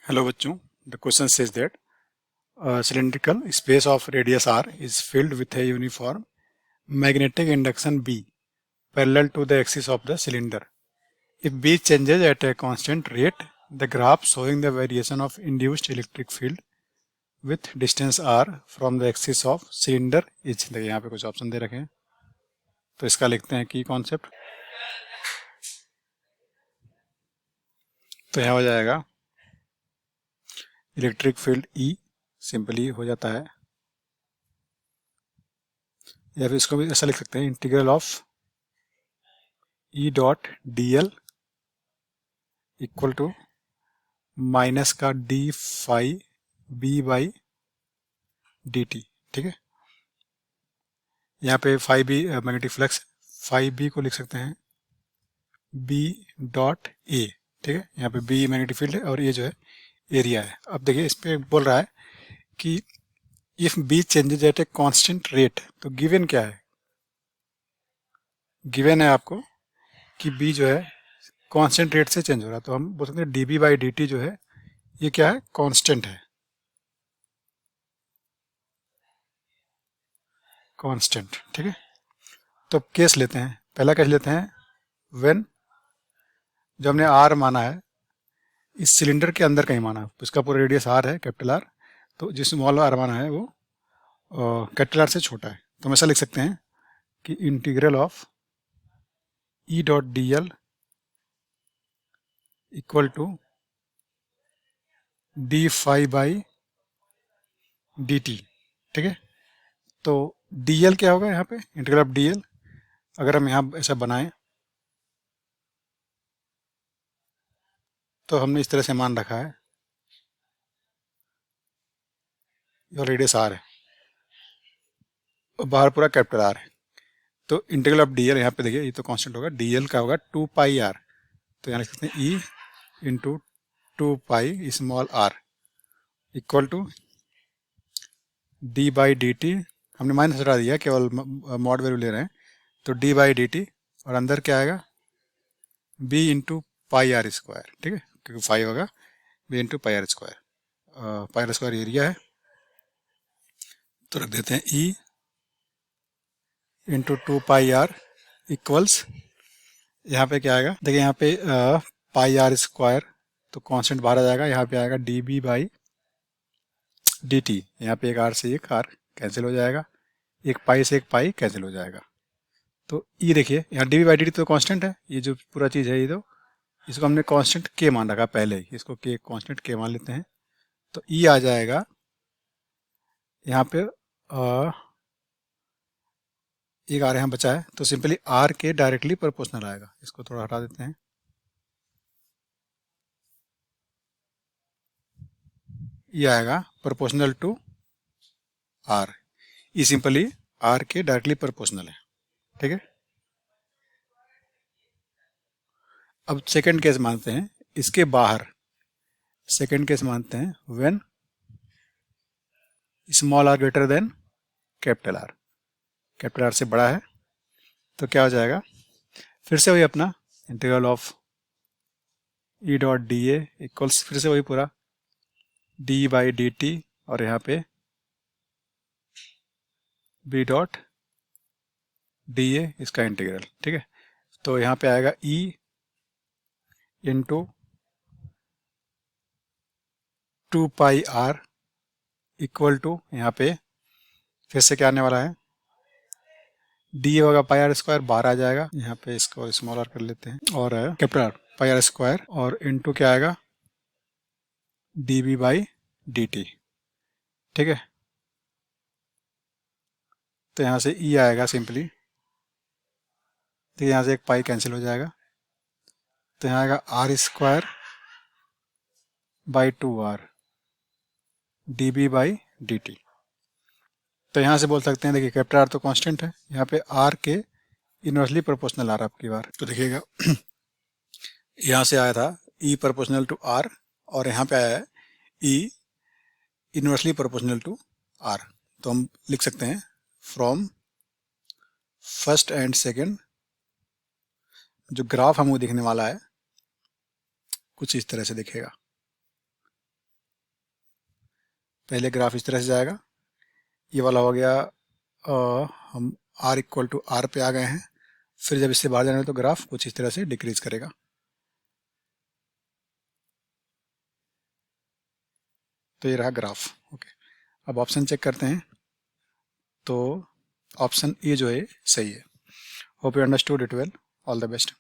Hello बच्चों, the question says that a cylindrical space of radius r is filled with a uniform magnetic induction B parallel to the axis of the cylinder. If B changes at a constant rate, the graph showing the variation of induced electric field with distance r from the axis of cylinder is। देखिए यहाँ पे कुछ option दे रखे हैं, तो इसका लिखते हैं की कॉन्सेप्ट। तो यहाँ हो जाएगा इलेक्ट्रिक फील्ड E सिंपली हो जाता है, या फिर इसको भी ऐसा लिख सकते हैं integral of E dot D L equal to minus का d phi B by D T. ठीक है, यहाँ पे phi B magnetic flux, phi B को लिख सकते हैं बी डॉट ए। ठीक है, यहाँ पे बी मैग्नेटिक फील्ड है और ये जो है एरिया है। अब देखिए इस पे बोल रहा है कि if B changes at a constant rate, तो गिवन क्या है? गिवन है आपको कि बी जो है कांस्टेंट रेट से चेंज हो रहा है, तो हम बोल सकते हैं D B by D T जो है ये क्या है? कांस्टेंट है, कांस्टेंट। ठीक है, तो केस लेते हैं, पहला केस लेते हैं व्हेन जो हमने आर माना है इस सिलेंडर के अंदर कहीं माना, उसका पूरा रेडियस आर है, कैपिटल आर, तो जिस स्मॉल आर माना है वो कैपिटल आर से छोटा है। तो हम ऐसा लिख सकते हैं कि integral of E dot D L equal to D phi by D T. ठीक है, तो डी एल क्या होगा यहाँ पे? इंटीग्रल ऑफ डी एल अगर हम यहाँ ऐसा बनाएं तो हमने इस तरह से मान रखा है, और रेडियस आर है और बाहर पूरा कैपिटल आर है। तो इंटीग्रल ऑफ डी एल यहाँ पे देखिए, ये तो कांस्टेंट होगा, डी एल का होगा टू पाई आर, तो यहाँ लिख सकते हैं E into two pi small R equal to D by D T. हमने माइनस हटा दिया, केवल मॉड वैल्यू ले रहे हैं, तो डी बाई डी टी और अंदर क्या आएगा? B into pi R square. ठीक है, क्योंकि फाइव होगा, B into pi R square, pi R square area है, तो रख देते हैं E into two pi R equals, यहाँ पे क्या आएगा? देखिए यहाँ पे पाई आर स्क्वायर तो कांस्टेंट बाहर आ जाएगा, यहाँ पे आएगा D B by D T, यहाँ पे एक आर से एक आर कैंसिल हो जाएगा, एक पाई से एक पाई कैंसिल हो जाएगा। तो ई देखिए यहाँ D B by D T तो कांस्टेंट है, ये जो पूरा चीज़ है ये, तो इसको हमने कांस्टेंट के मान रखा पहले ही, इसको के कांस्टेंट के मान लेते हैं, तो ई आ जाएगा यहाँ पे एक आर यहाँ बचा है, तो सिंपली आर के डायरेक्टली प्रोपोर्शनल आएगा। इसको थोड़ा हटा देते हैं, ये आएगा प्रोपोर्शनल टू आर, ये सिंपली आर के डायरेक्टली प्रोपोर्शनल है। ठीक है, अब सेकंड केस मानते हैं, इसके बाहर सेकंड केस मानते हैं when small R greater than capital R, capital R से बड़ा है, तो क्या हो जाएगा? फिर से वही अपना integral of E dot D A equals, फिर से वही पूरा डी बाई डी टी और यहाँ पे बी डॉट डी ए, इसका इंटीग्रल। ठीक है, तो यहाँ पे आएगा E into two pi R equal to, यहाँ पे फिर से क्या आने वाला है? डी होगा पाई आर स्क्वायर, बाहर आ जाएगा, यहाँ पे इसको स्मॉल आर कर लेते हैं, और capital R pi R square, और इंटू क्या आएगा? D B by D T. ठीक है, तो यहाँ से ई आएगा सिंपली, तो यहाँ से एक पाई कैंसिल हो जाएगा, तो यहाँ आएगा R square by two R D B by D T. तो यहाँ से बोल सकते हैं, देखिए कैपिटल आर तो कांस्टेंट है, यहाँ पे आर के इनवर्सली प्रोपोर्शनल आर आपकी बार, तो देखिएगा यहाँ से आया था ई प्रोपोर्शनल टू आर, और यहाँ पे आया है ई इनवर्सली प्रोपोर्शनल टू आर। तो हम लिख सकते हैं फ्रॉम फर्स्ट एंड सेकंड जो ग्राफ हमें दिखने वाला है कुछ इस तरह से दिखेगा। पहले ग्राफ इस तरह से जाएगा, ये वाला हो गया हम r इक्वल टू r पे आ गए हैं। फिर जब इससे बाहर जाना तो ग्राफ कुछ इस तरह से डिक्रीज करेगा। तो ये रहा ग्राफ। ओके, अब ऑप्शन चेक करते हैं। तो ऑप्शन ए जो है सही है। Hope you understood it well. All the best.